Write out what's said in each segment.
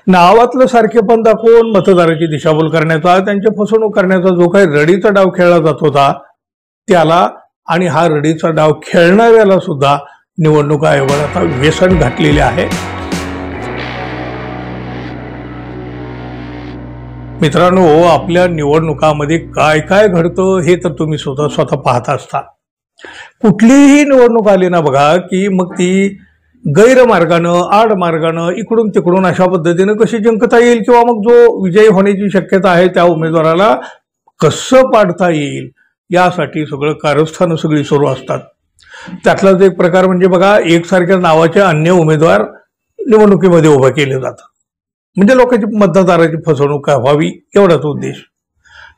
नावातलं सारखेपण दाखवून मतदाराची दिशाभूल करण्याचा, त्यांची फसवणूक करण्याचा जो काही रडीचा डाव खेळला जात होता त्याला आणि हा रडीचा डाव खेळणाऱ्याला सुद्धा निवडणूक आयोगाने आता व्यसन घातलेले आहे। मित्रांनो, आपल्या निवडणुकामध्ये काय काय घडतं हे तर तुम्ही स्वतः पाहत असता। कुठलीही निवडणूक आली ना बघा की मग ती गैरमार्गानं आडमार्गानं इकडून तिकडून अशा पद्धतीने कशी जिंकता येईल किंवा मग जो विजयी होण्याची शक्यता आहे त्या उमेदवाराला कसं पाडता येईल यासाठी सगळं कारस्थानं सगळी सुरू असतात। त्यातलाच एक प्रकार म्हणजे बघा, एकसारख्या नावाचे अन्य उमेदवार निवडणुकीमध्ये उभे केले जातात, म्हणजे लोकांची मतदाराची फसवणूक व्हावी एवढाच उद्देश।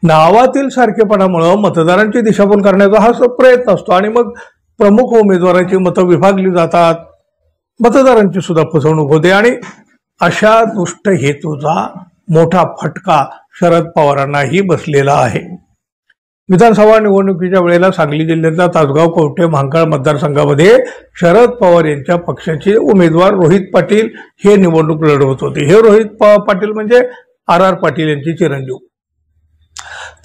नावातील सारखेपणामुळे मतदारांची दिशाभूल करण्याचा हा प्रयत्न असतो आणि मग प्रमुख उमेदवाराची मतं विभागली जातात, मतदारांची सुद्धा फसवणूक होते आणि अशा दुष्ट हेतूचा मोठा फटका शरद पवारांनाही बसलेला आहे। विधानसभा निवडणुकीच्या वेळेला सांगली जिल्ह्यातल्या तासगाव कवठे महांकाळ मतदारसंघामध्ये शरद पवार यांच्या पक्षाचे उमेदवार रोहित पाटील हे निवडणूक लढवत होते। हे रोहित पाटील म्हणजे आर पाटील यांचे चिरंजीव।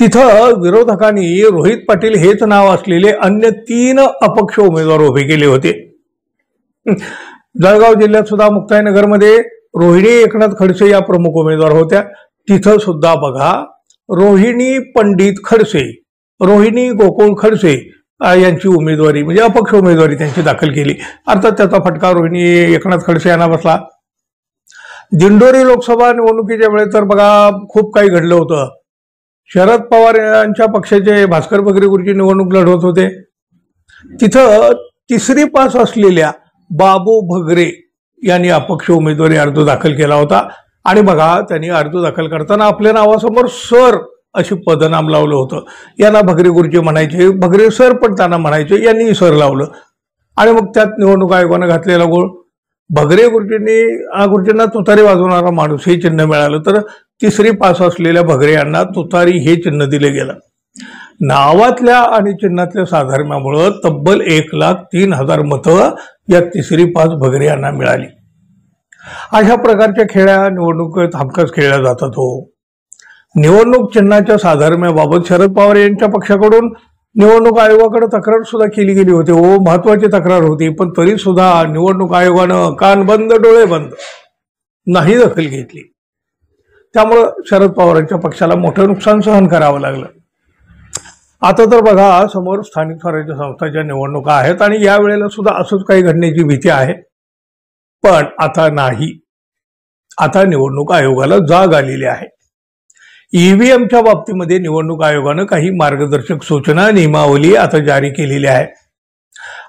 तिथं विरोधकांनी रोहित पाटील हेच नाव असलेले अन्य 3 अपक्ष उमेदवार उभे केले होते। जळगाव जिल्ह्यात सुद्धा मुक्ताईनगरमध्ये रोहिणी एकनाथ खडसे या प्रमुख उमेदवार होत्या। तिथं सुद्धा बघा, रोहिणी पंडित खडसे, रोहिणी गोकुळ खडसे यांची उमेदवारी म्हणजे अपक्ष उमेदवारी त्यांची दाखल केली। अर्थात त्याचा फटका रोहिणी एकनाथ खडसे यांना बसला। दिंडोरी लोकसभा निवडणुकीच्या वेळेस तर बघा खूप काही घडलं होतं। शरद पवार यांच्या पक्षाचे भास्कर बगरेगुरुजी निवडणूक लढवत होते। तिथं तिसरी पास असलेल्या बाबू भगरे यांनी अपक्ष उमेदवारी अर्ज दाखल केला होता आणि बघा, त्यांनी अर्ज दाखल करताना आपल्या नावासमोर सर अशी पदनाम लावलं होतं। यांना भगरे गुरुजी म्हणायचे, भगरे सर पण त्यांना म्हणायचे, यांनी सर लावलं आणि मग त्यात निवडणूक आयोगाने घातलेला गोळ। भगरे गुरुजींना तुतारी वाजवणारा माणूस हे चिन्ह मिळालं, तर तिसरी पास असलेल्या भगरे यांना तुतारी हे चिन्ह दिले गेलं। नावातल्या आणि चिन्हातल्या साधर्म्यामुळे तब्बल 1,03,000 मतं या तिसरी पास भगरे यांना मिळाली। अशा प्रकारच्या खेळ्या निवडणुकीत हमखास खेळल्या जातात हो। निवडणूक चिन्हाच्या साधर्म्याबाबत शरद पवार यांच्या पक्षाकडून निवडणूक आयोगाकडे तक्रार सुद्धा केली गेली होती हो, महत्वाची तक्रार होती, पण तरी सुद्धा निवडणूक आयोगानं कान बंद डोळे बंद नाही दखल घेतली। त्यामुळे शरद पवारांच्या पक्षाला मोठं नुकसान सहन करावं लागलं। आता तर बघा, समोर स्थानिक स्वराज्य संस्थांच्या निवडणुका आहेत आणि या वेळेला सुद्धा असंच काही घडण्याची भीती आहे, पण आता नाही। आता निवडणूक आयोगाला जाग आलेली आहे। ईव्हीएमच्या बाबतीमध्ये निवडणूक आयोगानं काही मार्गदर्शक सूचना नियमावली आता जारी केलेली आहे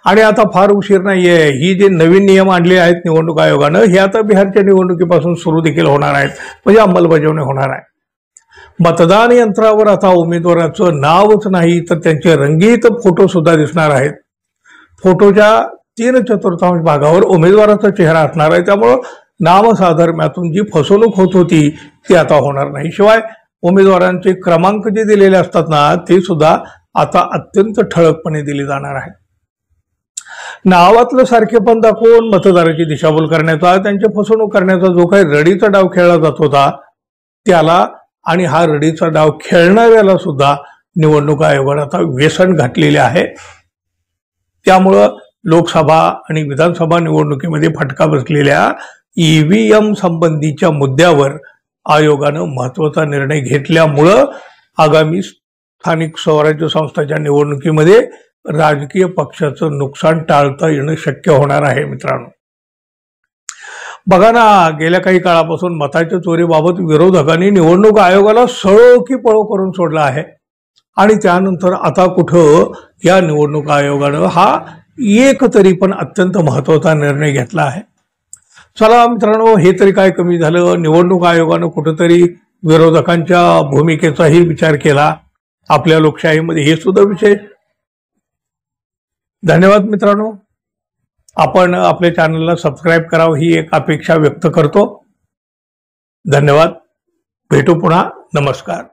आणि आता फार उशीर नाहीये। ही जे नवीन नियम आणले आहेत निवडणूक आयोगानं, हे आता बिहारच्या निवडणुकीपासून सुरू देखील होणार आहेत, म्हणजे अंमलबजावणी होणार आहे। मतदान यंत्रावर आता उमेदवाराचं नावच नाही तर त्यांचे रंगीत फोटो सुद्धा दिसणार आहेत। फोटोच्या 3/4 भागावर उमेदवाराचा चेहरा असणार आहे, त्यामुळं नामसाधर्म्यातून जी फसवणूक होत होती ती आता होणार नाही। शिवाय उमेदवारांचे क्रमांक जे दिलेले असतात ना, ते सुद्धा आता अत्यंत ठळकपणे दिले जाणार आहे। नावातलं सारखेपण दाखवून मतदाराची दिशाभूल करण्याचा, त्यांची फसवणूक करण्याचा जो काही रडीचा डाव खेळला जात होता त्याला आणि हा रडीचा डाव खेळणाऱ्याला सुद्धा निवडणूक आयोगाने आता व्यसन घातलेले आहे। त्यामुळं लोकसभा आणि विधानसभा निवडणुकीमध्ये फटका बसलेल्या ईव्हीएम संबंधीच्या मुद्द्यावर आयोगानं महत्वाचा निर्णय घेतल्यामुळं आगामी स्थानिक स्वराज्य संस्थांच्या निवडणुकीमध्ये राजकीय पक्षाचं नुकसान टाळता येणं शक्य होणार आहे। मित्रांनो, बघा ना, गेल्या काही काळापासून मताच्या चोरीबाबत विरोधकांनी निवडणूक आयोगाला सळो की पळो करून सोडला आहे आणि त्यानंतर आता कुठं या निवडणूक आयोगानं हा एक तरी पण अत्यंत महत्वाचा निर्णय घेतला आहे। चला मित्रांनो, हे तरी काय कमी झालं, निवडणूक आयोगानं कुठेतरी विरोधकांच्या भूमिकेचाही विचार केला आपल्या लोकशाहीमध्ये, हे सुद्धा विशेष। धन्यवाद मित्रांनो, आपण आपल्या चॅनलला सबस्क्राईब करावं ही एक अपेक्षा व्यक्त करतो। धन्यवाद, भेटू पुन्हा, नमस्कार।